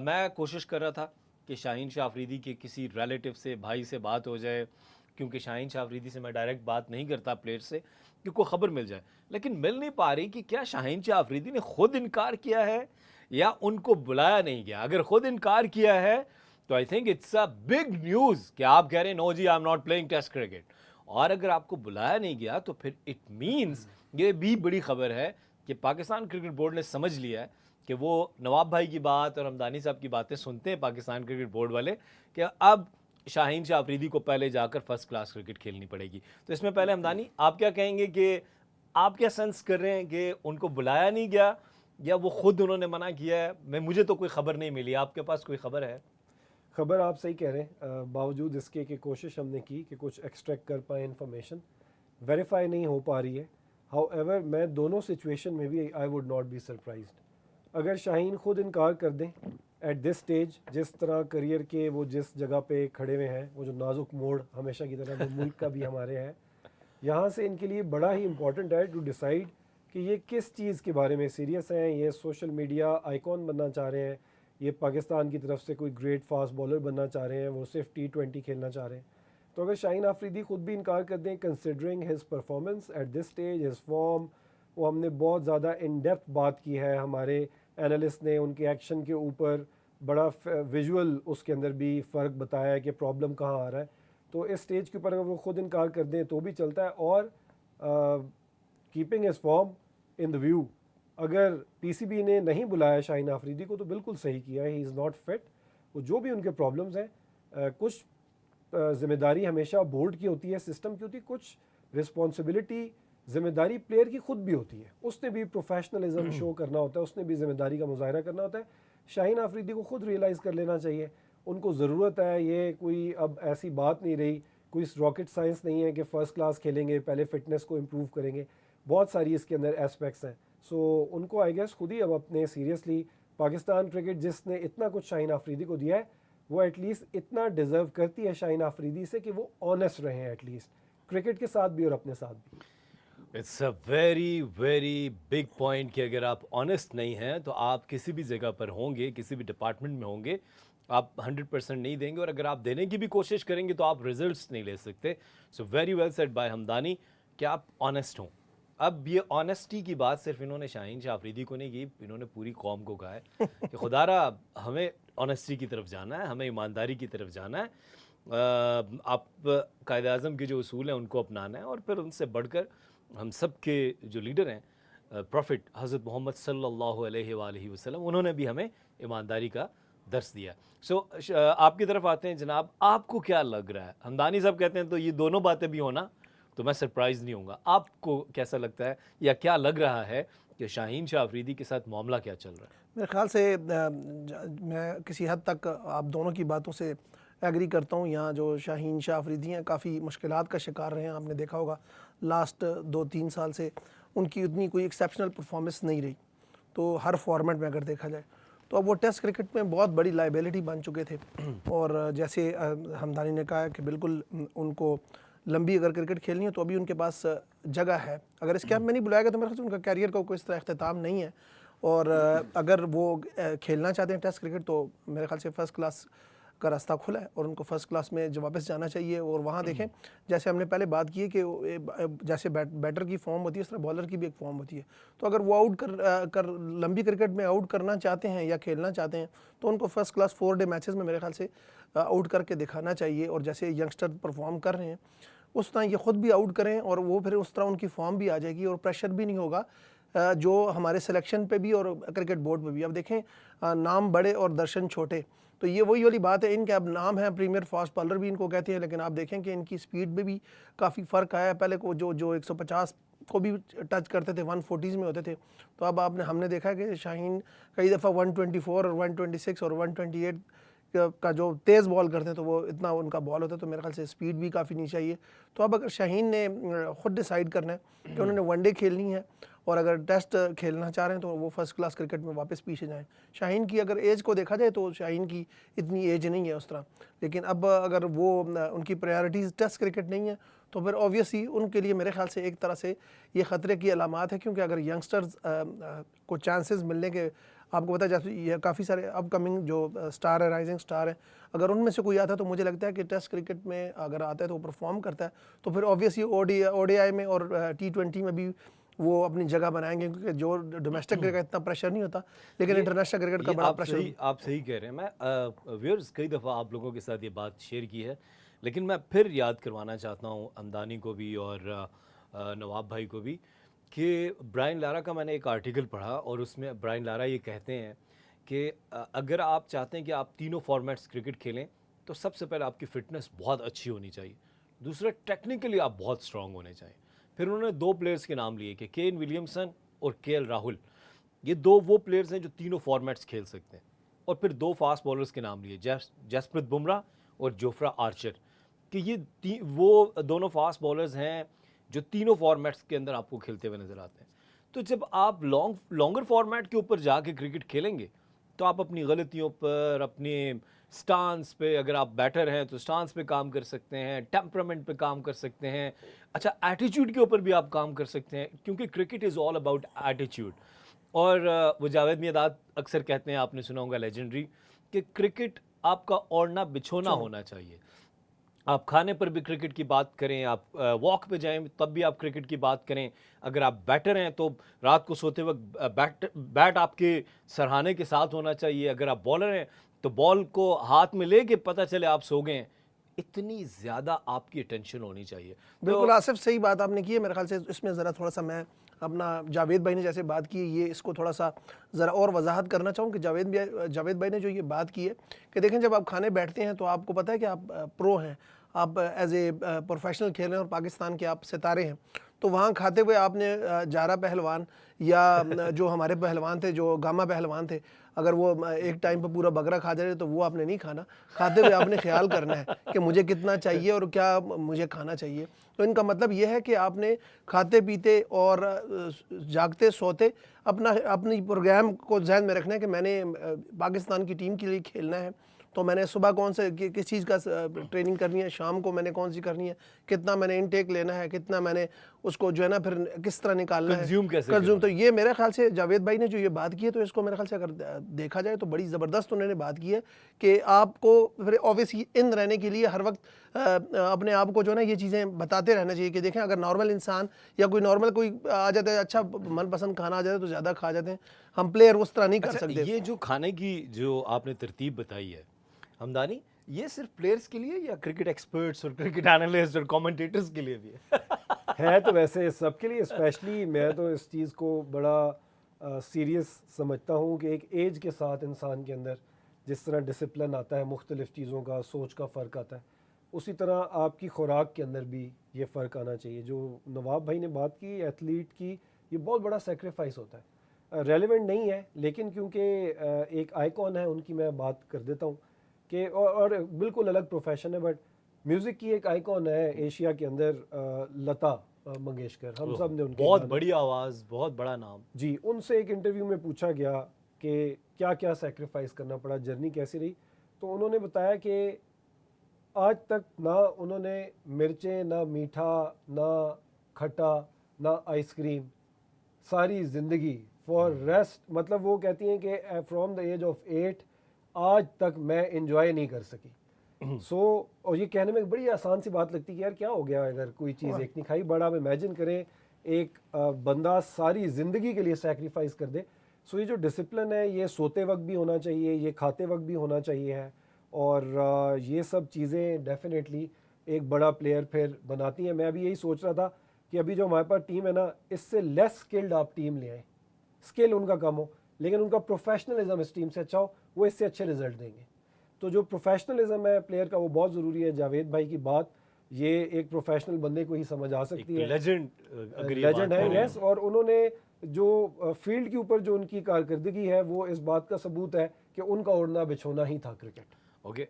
میں کوشش کر رہا تھا کہ شاہین شاہ آفریدی کے کسی ریلیٹو سے، بھائی سے بات ہو جائے، کیونکہ شاہین شاہ آفریدی سے میں ڈائریکٹ بات نہیں کرتا پلیئر سے، کہ کوئی خبر مل جائے، لیکن مل نہیں پا رہی کہ کیا شاہین شاہ آفریدی نے خود انکار کیا ہے یا ان کو بلایا نہیں گیا. اگر خود انکار کیا ہے تو I think it's a big news کہ آپ کہہ رہے ہیں نو جی I'm not playing test cricket, اور اگر آپ کو بلایا نہیں گیا تو پھر اٹ مینس یہ بھی بڑی خبر ہے کہ پاکستان کرکٹ بورڈ نے سمجھ لیا ہے کہ وہ نواب بھائی کی بات اور ہمدانی صاحب کی باتیں سنتے ہیں پاکستان کرکٹ بورڈ والے، کہ اب شاہین شاہ آفریدی کو پہلے جا کر فرسٹ کلاس کرکٹ کھیلنی پڑے گی. تو اس میں پہلے ہمدانی آپ کیا کہیں گے کہ آپ کیا سینس کر رہے ہیں کہ ان کو بلایا نہیں گیا یا وہ خود انہوں نے منع کیا ہے؟ مجھے تو کوئی خبر نہیں ملی، آپ کے پاس کوئی خبر ہے؟ خبر آپ صحیح کہہ رہے ہیں، باوجود اس کے کہ کوشش ہم نے کی کہ کچھ ایکسٹریکٹ کر پائیں انفارمیشن، ویریفائی نہیں ہو پا رہی ہے. ہاؤ ایور میں دونوں سچویشن میں بھی I would not be surprised. اگر شاہین خود انکار کر دیں ایٹ دس سٹیج، جس طرح کریئر کے وہ جس جگہ پہ کھڑے ہوئے ہیں، وہ جو نازک موڑ ہمیشہ کی طرح وہ ملک کا بھی ہمارے ہے، یہاں سے ان کے لیے بڑا ہی امپورٹنٹ ہے ٹو ڈیسائیڈ کہ یہ کس چیز کے بارے میں سیریس ہیں. یہ سوشل میڈیا آئیکن بننا چاہ رہے ہیں، یہ پاکستان کی طرف سے کوئی گریٹ فاسٹ بالر بننا چاہ رہے ہیں، وہ صرف T20 کھیلنا چاہ رہے ہیں. تو اگر شاہین آفریدی خود بھی انکار کر دیں considering his performance at this stage, his form, وہ ہم نے بہت زیادہ ان ڈیپتھ بات کی ہے، ہمارے اینالسٹ نے ان کے ایکشن کے اوپر بڑا ویژول اس کے اندر بھی فرق بتایا ہے کہ پرابلم کہاں آ رہا ہے. تو اس سٹیج کے اوپر اگر وہ خود انکار کر دیں تو بھی چلتا ہے. اور keeping his form in the view, اگر پی سی بی نے نہیں بلایا شاہین آفریدی کو تو بالکل صحیح کیا ہے، ہی از ناٹ فٹ. وہ جو بھی ان کے پرابلمز ہیں، کچھ ذمہ داری ہمیشہ بورڈ کی ہوتی ہے، سسٹم کی ہوتی ہے، کچھ رسپانسبلٹی ذمہ داری پلیئر کی خود بھی ہوتی ہے. اس نے بھی پروفیشنلزم شو کرنا ہوتا ہے، اس نے بھی ذمہ داری کا مظاہرہ کرنا ہوتا ہے. شاہین آفریدی کو خود ریئلائز کر لینا چاہیے، ان کو ضرورت ہے. یہ کوئی اب ایسی بات نہیں رہی، کوئی راکٹ سائنس نہیں ہے کہ فرسٹ کلاس کھیلیں گے پہلے فٹنس کو امپروو کریں گے. بہت ساری اس کے اندر ایسپیکٹس ہیں. سو ان کو آئی گیس خود ہی اب اپنے سیریسلی پاکستان کرکٹ جس نے اتنا کچھ شاہین آفریدی کو دیا ہے، وہ ایٹ لیسٹ اتنا ڈیزرو کرتی ہے شاہین آفریدی سے کہ وہ آنیسٹ رہیں ایٹ لیسٹ کرکٹ کے ساتھ بھی اور اپنے ساتھ بھی. It's a very very big point کہ اگر آپ آنیسٹ نہیں ہیں تو آپ کسی بھی جگہ پر ہوں گے، کسی بھی ڈپارٹمنٹ میں ہوں گے، آپ 100% نہیں دیں گے، اور اگر آپ دینے کی بھی کوشش کریں گے تو آپ ریزلٹس نہیں لے سکتے. So very well said by Hamdani کہ آپ آنیسٹ ہوں. اب یہ آنیسٹی کی بات صرف انہوں نے شاہین شاہ آفریدی کو نہیں کی، انہوں نے پوری قوم کو کہا ہے کہ خدا را ہمیں آنیسٹی کی طرف جانا ہے، ہمیں ایمانداری کی طرف جانا ہے. آپ قائد اعظم کے جو اصول ہیں ان کو اپنانا ہے، اور پھر ان سے بڑھ کر ہم سب کے جو لیڈر ہیں پروفٹ حضرت محمد صلی اللہ علیہ وآلہ وسلم، انہوں نے بھی ہمیں ایمانداری کا درس دیا. سو آپ کی طرف آتے ہیں جناب، آپ کو کیا لگ رہا ہے؟ ہمدانی صاحب کہتے ہیں تو یہ دونوں باتیں بھی ہونا تو میں سرپرائز نہیں ہوں گا. آپ کو کیسا لگتا ہے یا کیا لگ رہا ہے کہ شاہین شاہ آفریدی کے ساتھ معاملہ کیا چل رہا ہے؟ میرے خیال سے میں کسی حد تک آپ دونوں کی باتوں سے ایگری کرتا ہوں. یہاں جو شاہین شاہ آفریدی ہیں کافی مشکلات کا شکار رہے ہیں. آپ نے دیکھا ہوگا لاسٹ 2-3 سال سے ان کی اتنی کوئی ایکسیپشنل پرفارمنس نہیں رہی، تو ہر فارمیٹ میں اگر دیکھا جائے تو اب وہ ٹیسٹ کرکٹ میں بہت بڑی لائبلٹی بن چکے تھے. اور جیسے ہمدانی نے کہا کہ بالکل ان کو لمبی اگر کرکٹ کھیلنی ہے تو ابھی ان کے پاس جگہ ہے. اگر اس کیمپ میں نہیں بلایا گیا تو میرے خیال سے ان کا کیریئر کا کوئی اس طرح اختتام نہیں ہے. اور اگر وہ کھیلنا چاہتے ہیں ٹیسٹ کرکٹ تو میرے خیال سے فرسٹ کلاس کا راستہ کھلا ہے اور ان کو فرسٹ کلاس میں واپس جانا چاہیے. اور وہاں دیکھیں جیسے ہم نے پہلے بات کی ہے کہ جیسے بیٹر کی فارم ہوتی ہے اس طرح بالر کی بھی ایک فارم ہوتی ہے. تو اگر وہ آؤٹ کر لمبی کرکٹ میں آؤٹ کرنا چاہتے ہیں یا کھیلنا چاہتے ہیں تو ان کو فرسٹ کلاس 4 ڈے میچز میں میرے خیال سے آؤٹ کر کے دکھانا چاہیے. اور جیسے ینگسٹر پرفارم کر رہے ہیں اس طرح یہ خود بھی آؤٹ کریں اور وہ پھر اس طرح ان کی فارم بھی آ جائے گی اور پریشر بھی نہیں ہوگا جو ہمارے سلیکشن پہ بھی اور کرکٹ بورڈ پہ بھی. اب دیکھیں نام بڑے اور درشن چھوٹے، تو یہ وہی والی بات ہے. ان کے اب نام ہے پریمیئر فاسٹ بالر بھی ان کو کہتے ہیں، لیکن آپ دیکھیں کہ ان کی سپیڈ میں بھی کافی فرق آیا ہے. پہلے کو جو 150 کو بھی ٹچ کرتے تھے 140s میں ہوتے تھے، تو اب ہم نے دیکھا کہ شاہین کئی دفعہ 124 اور 126 اور 128 کا جو تیز بال کرتے ہیں تو وہ اتنا ان کا بال ہوتا ہے، تو میرے خیال سے سپیڈ بھی کافی نہیں چاہیے. تو اب اگر شاہین نے خود ڈیسائیڈ کرنا ہے کہ انہوں نے ون ڈے کھیلنی ہے اور اگر ٹیسٹ کھیلنا چاہ رہے ہیں تو وہ فرسٹ کلاس کرکٹ میں واپس پیچھے جائیں. شاہین کی اگر ایج کو دیکھا جائے تو شاہین کی اتنی ایج نہیں ہے اس طرح، لیکن اب اگر وہ ان کی پرائیورٹیز ٹیسٹ کرکٹ نہیں ہے تو پھر اوبویسلی ان کے لیے میرے خیال سے ایک طرح سے یہ خطرے کی علامات ہے. کیونکہ اگر ینگسٹرز کو چانسز ملنے کے آپ کو پتہ ہے جیسے یہ کافی سارے اپ کمنگ جو سٹار ہے، رائزنگ سٹار ہیں، اگر ان میں سے کوئی آتا ہے تو مجھے لگتا ہے کہ ٹیسٹ کرکٹ میں اگر آتا ہے تو وہ پرفارم کرتا ہے تو پھر آبویسلی او ڈی آئی میں اور T20 میں بھی وہ اپنی جگہ بنائیں گے، کیونکہ جو ڈومیسٹک کرکٹ کا اتنا پریشر نہیں ہوتا، لیکن انٹرنیشنل کرکٹ کا یہ بڑا پریشر آپ صحیح کہہ رہے ہیں. میں ویئرز کئی دفعہ آپ لوگوں کے ساتھ یہ بات شیئر کی ہے، لیکن میں پھر یاد کروانا چاہتا ہوں ہمدانی کو بھی اور نواب بھائی کو بھی کہ برائن لارا کا میں نے ایک آرٹیکل پڑھا اور اس میں برائن لارا یہ کہتے ہیں کہ اگر آپ چاہتے ہیں کہ آپ تینوں فارمیٹس کرکٹ کھیلیں تو سب سے پہلے آپ کی فٹنس بہت اچھی ہونی چاہیے، دوسرا ٹیکنیکلی آپ بہت اسٹرانگ ہونے چاہیے. پھر انہوں نے 2 پلیئرس کے نام لیے کہ کین ولیمسن اور KL راہل. یہ 2 وہ پلیئرز ہیں جو تینوں فارمیٹس کھیل سکتے ہیں. اور پھر 2 فاسٹ بالرز کے نام لیے، جسپرت بمراہ اور جوفرا آرچر، کہ یہ وہ دونوں فاسٹ بالرز ہیں جو تینوں فارمیٹس کے اندر آپ کو کھیلتے ہوئے نظر آتے ہیں. تو جب آپ لانگر فارمیٹ کے اوپر جا کے کرکٹ کھیلیں گے تو آپ اپنی غلطیوں پر، اپنے سٹانس پہ، اگر آپ بیٹر ہیں تو سٹانس پہ کام کر سکتے ہیں، ٹیمپرامنٹ پہ کام کر سکتے ہیں، اچھا ایٹیچیوڈ کے اوپر بھی آپ کام کر سکتے ہیں، کیونکہ کرکٹ از آل اباؤٹ ایٹیچیوڈ. اور وہ جاوید میرداد اکثر کہتے ہیں، آپ نے سنا ہوگا لیجنڈری، کہ کرکٹ آپ کا اوڑھنا بچھونا ہونا چاہیے. آپ کھانے پر بھی کرکٹ کی بات کریں، آپ واک پہ جائیں تب بھی آپ کرکٹ کی بات کریں، اگر آپ بیٹر ہیں تو رات کو سوتے وقت بیٹ آپ کے سرہانے کے ساتھ ہونا چاہیے، اگر آپ بالر ہیں تو بال کو ہاتھ میں لے کے پتہ چلے آپ سو گئے ہیں. اتنی زیادہ آپ کی اٹینشن ہونی چاہیے. بالکل آصف صحیح بات آپ نے کی ہے. میرے خیال سے اس میں ذرا تھوڑا سا میں اپنا جاوید بھائی نے جیسے بات کی ہے، یہ اس کو تھوڑا سا ذرا اور وضاحت کرنا چاہوں کہ جاوید بھائی نے جو یہ بات کی ہے کہ دیکھیں جب آپ کھانے بیٹھتے ہیں تو آپ کو پتہ ہے کہ آپ پرو ہیں، آپ ایز اے پروفیشنل کھیل رہے ہیں اور پاکستان کے آپ ستارے ہیں، تو وہاں کھاتے ہوئے آپ نے جارہ پہلوان یا جو ہمارے پہلوان تھے، جو گاما پہلوان تھے، اگر وہ ایک ٹائم پہ پورا بکرا کھا جائے تو وہ آپ نے نہیں کھانا. کھاتے ہوئے آپ نے خیال کرنا ہے کہ مجھے کتنا چاہیے اور کیا مجھے کھانا چاہیے. تو ان کا مطلب یہ ہے کہ آپ نے کھاتے پیتے اور جاگتے سوتے اپنی پروگرام کو ذہن میں رکھنا ہے کہ میں نے پاکستان کی ٹیم کے لیے کھیلنا ہے، تو میں نے صبح کون سے کس چیز کا ٹریننگ کرنی ہے، شام کو میں نے کون سی کرنی ہے، کتنا میں نے انٹیک لینا ہے، کتنا میں نے اس کو جو ہے نا پھر کس طرح نکالنا ہے، کنزیوم کیسے کنزیوم. تو یہ میرے خیال سے جاوید بھائی نے جو یہ بات کی ہے تو اس کو میرے خیال سے اگر دیکھا جائے تو بڑی زبردست انہوں نے بات کی ہے کہ آپ کو پھر اوبیسلی ان رہنے کے لیے ہر وقت اپنے آپ کو جو ہے نا یہ چیزیں بتاتے رہنا چاہیے کہ دیکھیں اگر نارمل انسان یا کوئی نارمل کوئی آ جاتا ہے، اچھا من پسند کھانا آ جاتا ہے تو زیادہ کھا جاتے ہیں، ہم پلیئر اس طرح نہیں کر اچھا سکتے. یہ جو کھانے کی جو آپ نے ترتیب بتائی ہے ہمدانی، یہ صرف پلیئرز کے لیے یا کرکٹ ایکسپرٹس اور کرکٹ انالسٹ اور کامنٹیٹرز کے لیے بھی ہے؟ ہے تو ویسے سب کے لیے، اسپیشلی میں تو اس چیز کو بڑا سیریس سمجھتا ہوں کہ ایک ایج کے ساتھ انسان کے اندر جس طرح ڈسپلن آتا ہے، مختلف چیزوں کا سوچ کا فرق آتا ہے، اسی طرح آپ کی خوراک کے اندر بھی یہ فرق آنا چاہیے. جو نواب بھائی نے بات کی ایتھلیٹ کی، یہ بہت بڑا سیکریفائس ہوتا ہے، ریلیونٹ نہیں ہے لیکن کیونکہ ایک آئیکن ہے ان کی، میں بات کر دیتا ہوں کہ اور بالکل الگ پروفیشن ہے، بٹ میوزک کی ایک آئیکن ہے ایشیا کے اندر، لتا منگیشکر، ہم سب نے ان کے بہت گانے، بڑی آواز، بہت بڑا نام. جی ان سے ایک انٹرویو میں پوچھا گیا کہ کیا کیا سیکریفائس کرنا پڑا، جرنی کیسی رہی، تو انہوں نے بتایا کہ آج تک نہ انہوں نے مرچیں، نہ میٹھا، نہ کھٹا، نہ آئس کریم، ساری زندگی فار ریسٹ، مطلب وہ کہتی ہیں کہ فرام دا ایج آف 8 آج تک میں انجوائے نہیں کر سکی. اور یہ کہنے میں بڑی آسان سی بات لگتی ہے کہ یار کیا ہو گیا اگر کوئی چیز ایک نہیں کھائی، بڑا آپ امیجن کریں ایک بندہ ساری زندگی کے لیے سیکریفائس کر دے. یہ جو ڈسپلن ہے یہ سوتے وقت بھی ہونا چاہیے، یہ کھاتے وقت بھی ہونا چاہیے ہے، اور یہ سب چیزیں ڈیفینیٹلی ایک بڑا پلیئر پھر بناتی ہیں. میں ابھی یہی سوچ رہا تھا کہ ابھی جو ہمارے پاس ٹیم ہے نا، اس سے لیس اسکلڈ آپ ٹیم لے آئیں، اسکل ان کا کم ہو لیکن ان کا پروفیشنلزم اس ٹیم سے اچھا ہو، وہ اس سے اچھے رزلٹ دیں گے. تو جو پروفیشنلزم ہے پلیئر کا وہ بہت ضروری ہے. جاوید بھائی کی بات یہ ایک پروفیشنل بندے کو ہی سمجھ آ سکتی ہے، لیجنڈ ہے یس. اور انہوں نے جو فیلڈ کے اوپر جو ان کی کارکردگی ہے وہ اس بات کا ثبوت ہے کہ ان کا اوڑھنا بچھونا ہی تھا کرکٹ. اوکے